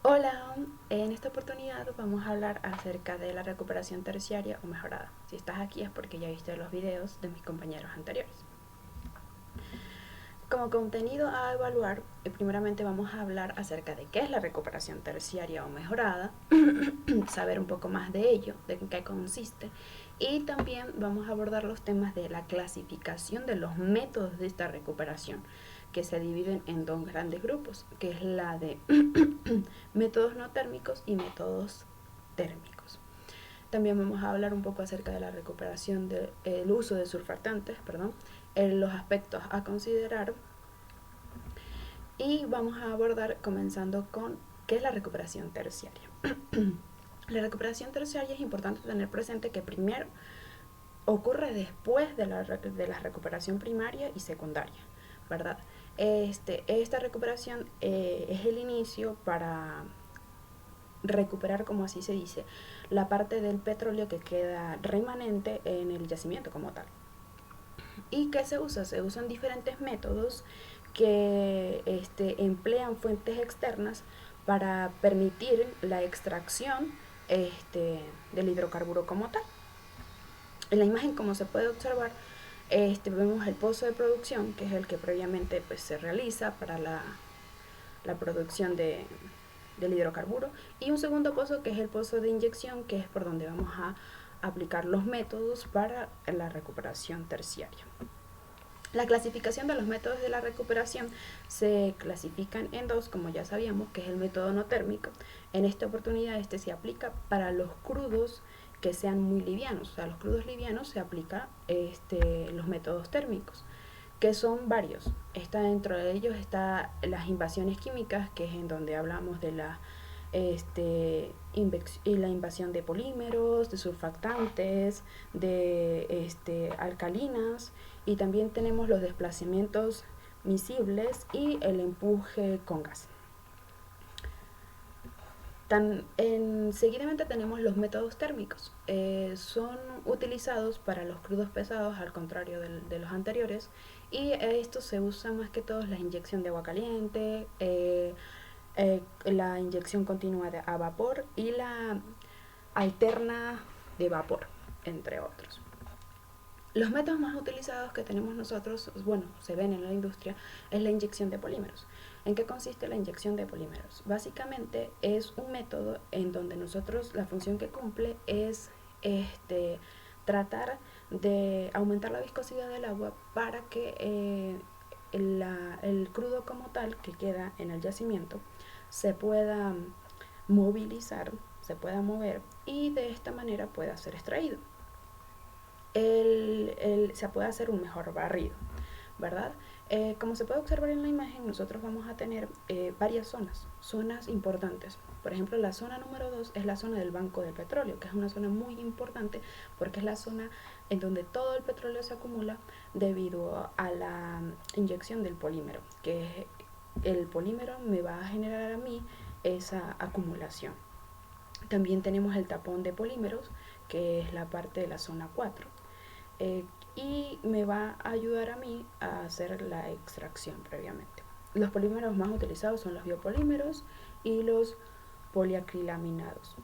Hola, en esta oportunidad vamos a hablar acerca de la recuperación terciaria o mejorada. Si estás aquí es porque ya viste los videos de mis compañeros anteriores. Como contenido a evaluar, primeramente vamos a hablar acerca de qué es la recuperación terciaria o mejorada, saber un poco más de ello, de en qué consiste, y también vamos a abordar los temas de la clasificación de los métodos de esta recuperación, que se dividen en dos grandes grupos, que es la de métodos no térmicos y métodos térmicos. También vamos a hablar un poco acerca de la recuperación del uso de surfactantes, los aspectos a considerar, y vamos a abordar comenzando con qué es la recuperación terciaria. La recuperación terciaria es importante tener presente que primero ocurre después de la recuperación primaria y secundaria, ¿verdad? Esta recuperación es el inicio para recuperar, como así se dice, la parte del petróleo que queda remanente en el yacimiento como tal. ¿Y qué se usa? Se usan diferentes métodos que emplean fuentes externas para permitir la extracción del hidrocarburo como tal. En la imagen, como se puede observar, vemos el pozo de producción, que es el que previamente pues, se realiza para la producción del hidrocarburo, y un segundo pozo que es el pozo de inyección, que es por donde vamos a aplicar los métodos para la recuperación terciaria. La clasificación de los métodos de la recuperación se clasifican en dos, como ya sabíamos, que es el método no térmico. En esta oportunidad este se aplica para los crudos que sean muy livianos, o sea, los crudos livianos se aplica los métodos térmicos, que son varios. Dentro de ellos está las invasiones químicas, que es en donde hablamos de la invasión de polímeros, de surfactantes, de alcalinas, y también tenemos los desplazamientos miscibles y el empuje con gas. Seguidamente tenemos los métodos térmicos. Son utilizados para los crudos pesados, al contrario de los anteriores, y esto se usa más que todo la inyección de agua caliente, la inyección continua a vapor y la alterna de vapor, entre otros. Los métodos más utilizados que tenemos nosotros, bueno, se ven en la industria, es la inyección de polímeros. ¿En qué consiste la inyección de polímeros? Básicamente es un método en donde nosotros la función que cumple es tratar de aumentar la viscosidad del agua para que el crudo como tal que queda en el yacimiento se pueda movilizar, se pueda mover y de esta manera pueda ser extraído. Se puede hacer un mejor barrido, ¿verdad? Como se puede observar en la imagen, nosotros vamos a tener varias zonas importantes. Por ejemplo, la zona número 2 es la zona del banco del petróleo, que es una zona muy importante porque es la zona en donde todo el petróleo se acumula debido a la inyección del polímero, que el polímero me va a generar a mí esa acumulación. También tenemos el tapón de polímeros, que es la parte de la zona 4, eh, y me va a ayudar a mí a hacer la extracción previamente. Los polímeros más utilizados son los biopolímeros y los poliacrilaminados.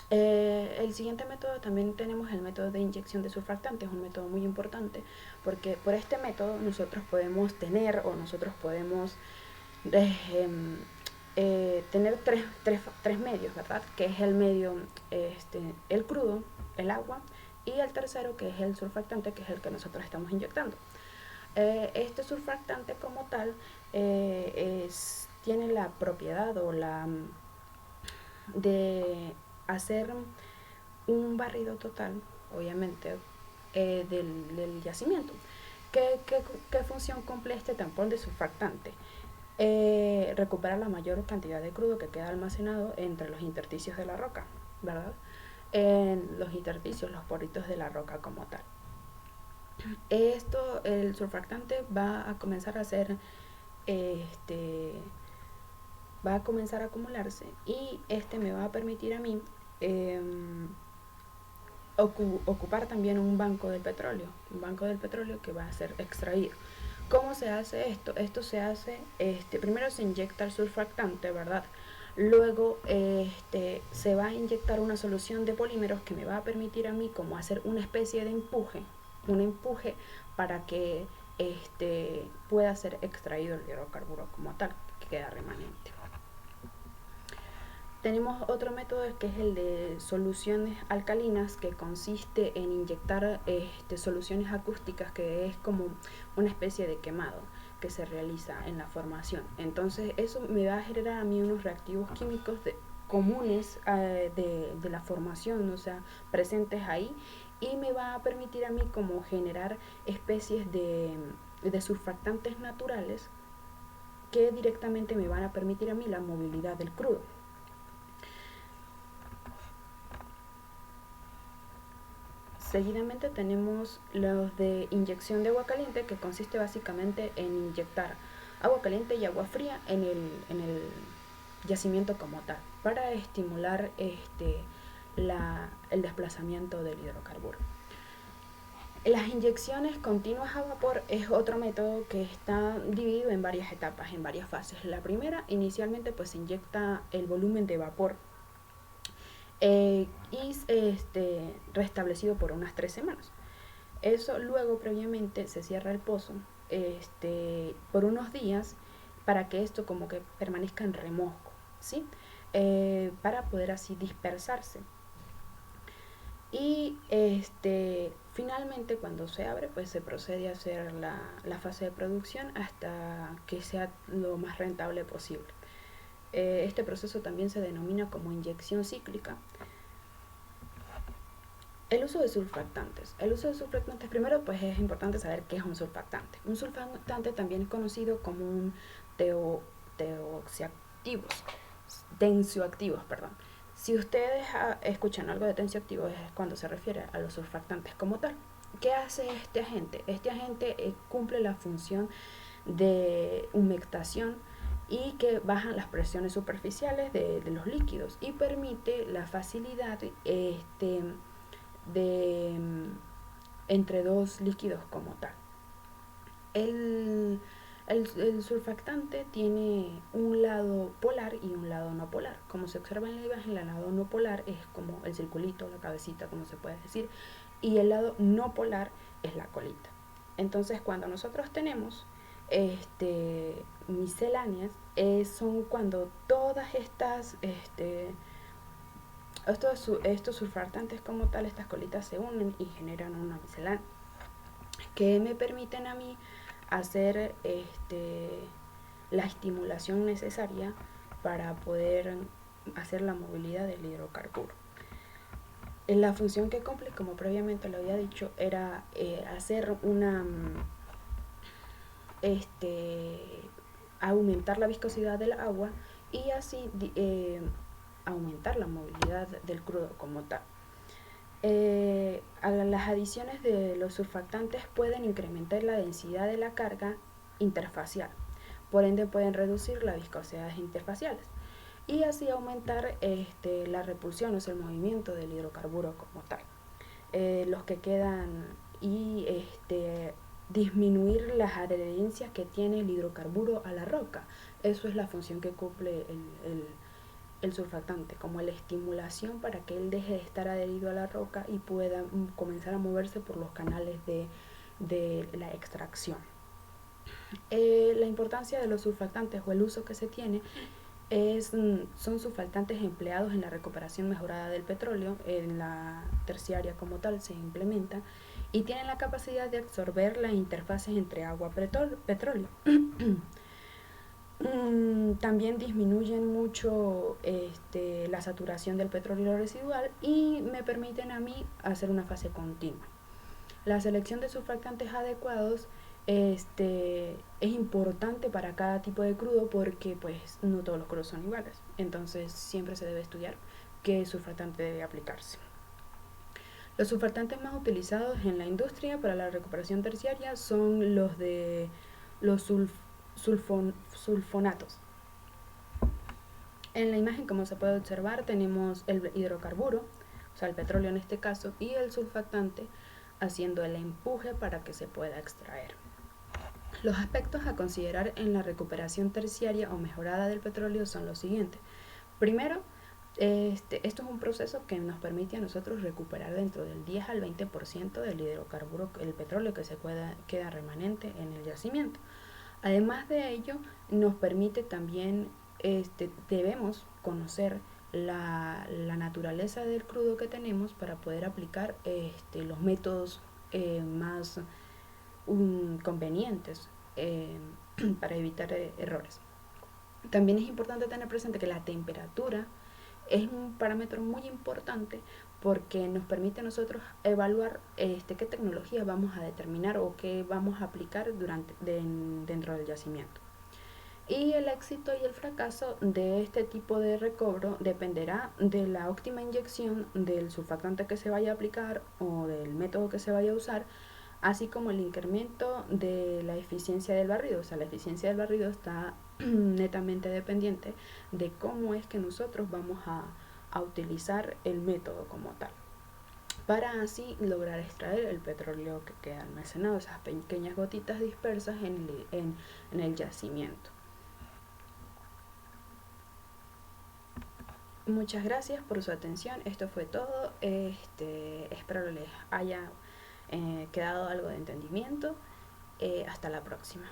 El siguiente método también tenemos el método de inyección de surfactantes, un método muy importante porque por este método nosotros podemos tener o nosotros podemos tener tres medios, ¿verdad? Que es el medio, el crudo, el agua, y el tercero que es el surfactante, que es el que nosotros estamos inyectando. Este surfactante como tal tiene la propiedad o la de hacer un barrido total, obviamente, del yacimiento. ¿Qué función cumple este tampón de surfactante? Recupera la mayor cantidad de crudo que queda almacenado entre los intersticios de la roca, ¿verdad? En los intersticios, los poritos de la roca como tal. El surfactante va a comenzar a hacer, va a comenzar a acumularse y me va a permitir a mí eh, ocupar también un banco del petróleo que va a ser extraído. ¿Cómo se hace esto? Esto se hace, primero se inyecta el surfactante, ¿verdad? Luego se va a inyectar una solución de polímeros que me va a permitir a mí como hacer una especie de empuje, un empuje para que pueda ser extraído el hidrocarburo como tal, que queda remanente. Tenemos otro método que es el de soluciones alcalinas, que consiste en inyectar soluciones acústicas, que es como una especie de quemado que se realiza en la formación. Entonces eso me va a generar a mí unos reactivos químicos comunes de la formación, o sea, presentes ahí, y me va a permitir a mí como generar especies de surfactantes naturales que directamente me van a permitir a mí la movilidad del crudo. Seguidamente tenemos los de inyección de agua caliente, que consiste básicamente en inyectar agua caliente y agua fría en el yacimiento como tal, para estimular el desplazamiento del hidrocarburo. Las inyecciones continuas a vapor es otro método que está dividido en varias etapas, en varias fases. La primera, inicialmente, pues se inyecta el volumen de vapor y restablecido por unas 3 semanas. Eso luego previamente se cierra el pozo por unos días para que esto como que permanezca en remojo, ¿sí? Para poder así dispersarse. Y finalmente cuando se abre, pues se procede a hacer la fase de producción hasta que sea lo más rentable posible. Este proceso también se denomina como inyección cíclica. El uso de surfactantes. El uso de surfactantes, primero pues es importante saber qué es un surfactante. Un surfactante también es conocido como un tensioactivos, perdón. Si ustedes escuchan algo de tensioactivos es cuando se refiere a los surfactantes como tal. ¿Qué hace este agente? Este agente cumple la función de humectación y que bajan las presiones superficiales de los líquidos y permite la facilidad de entre dos líquidos como tal. El surfactante tiene un lado polar y un lado no polar. Como se observa en la imagen, el lado no polar es como el circulito, la cabecita, como se puede decir, y el lado no polar es la colita. Entonces, cuando nosotros tenemos misceláneas, son cuando todas estas estos surfactantes como tal, estas colitas se unen y generan una miscelánea que me permiten a mí hacer la estimulación necesaria para poder hacer la movilidad del hidrocarburo. La función que cumple, como previamente lo había dicho, era hacer una aumentar la viscosidad del agua y así aumentar la movilidad del crudo como tal. Las adiciones de los surfactantes pueden incrementar la densidad de la carga interfacial, por ende pueden reducir las viscosidades interfaciales y así aumentar la repulsión, o sea, el movimiento del hidrocarburo como tal. Los que quedan y disminuir las adherencias que tiene el hidrocarburo a la roca. Eso es la función que cumple el surfactante, como la estimulación para que él deje de estar adherido a la roca y pueda comenzar a moverse por los canales de la extracción. La importancia de los surfactantes o el uso que se tiene son surfactantes empleados en la recuperación mejorada del petróleo, en la terciaria como tal se implementa y tienen la capacidad de absorber las interfaces entre agua y petróleo. También disminuyen mucho la saturación del petróleo residual y me permiten a mí hacer una fase continua. La selección de surfactantes adecuados es importante para cada tipo de crudo porque pues no todos los crudos son iguales, entonces siempre se debe estudiar qué surfactante debe aplicarse. Los surfactantes más utilizados en la industria para la recuperación terciaria son los de los sulfonatos. En la imagen, como se puede observar, tenemos el hidrocarburo, o sea el petróleo en este caso, y el surfactante haciendo el empuje para que se pueda extraer. Los aspectos a considerar en la recuperación terciaria o mejorada del petróleo son los siguientes. Primero, esto es un proceso que nos permite a nosotros recuperar dentro del 10 al 20% del hidrocarburo, el petróleo que queda remanente en el yacimiento. Además de ello, nos permite también, debemos conocer la naturaleza del crudo que tenemos para poder aplicar los métodos más convenientes para evitar errores. También es importante tener presente que la temperatura es un parámetro muy importante porque nos permite a nosotros evaluar qué tecnología vamos a determinar o qué vamos a aplicar dentro del yacimiento. Y el éxito y el fracaso de este tipo de recobro dependerá de la óptima inyección del surfactante que se vaya a aplicar o del método que se vaya a usar, así como el incremento de la eficiencia del barrido. O sea, la eficiencia del barrido está netamente dependiente de cómo es que nosotros vamos a utilizar el método como tal, para así lograr extraer el petróleo que queda almacenado, esas pequeñas gotitas dispersas en el yacimiento. Muchas gracias por su atención. Esto fue todo. Espero les haya quedado algo de entendimiento. Hasta la próxima.